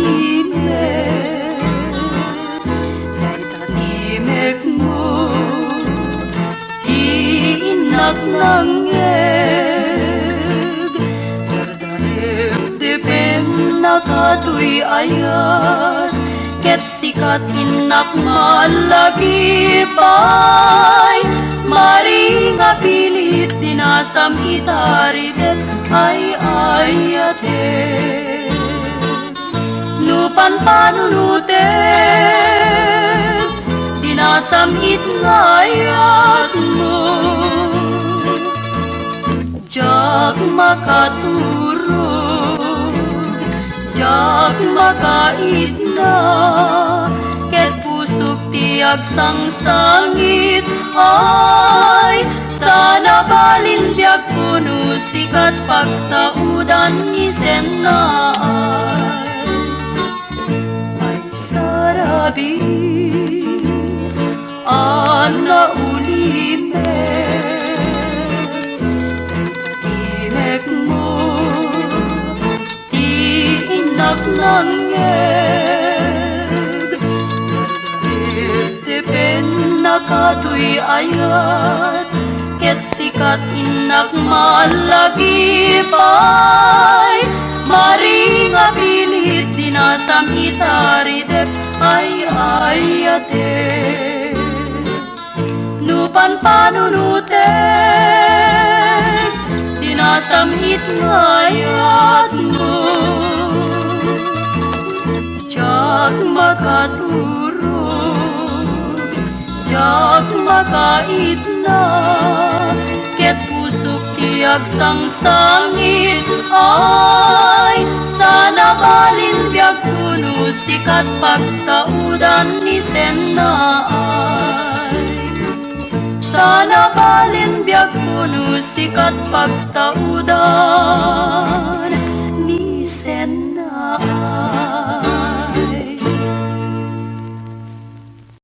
ulimek Tatimek mo Iinak ng ngeg Dardarip-dipin na katoy ayat Ket sikat inak malagipay Mari nga pilit dinasam itaridet ay ayate Nupan panunutet dinasam itngayat mo Jak makaturog Jak makaitna Ket pusok tiag sangsangit ay sana balin biag puno sikat pagtaudan ni Sennaay ay sarabi ana ulime Timek mo tiinak ng Katoy ayat Ket sikat inak malagipay Mari nga pilit dinasam itaridep ay ayate Nupan panunutek dinasam itngayat mo Jak makaturog Jak makaitna Ket pusok tiag sangsangit ay sana balin biag puno sikat pagtaudan ni Sennaay sana balin biag puno sikat pagtaudan ni Sennaay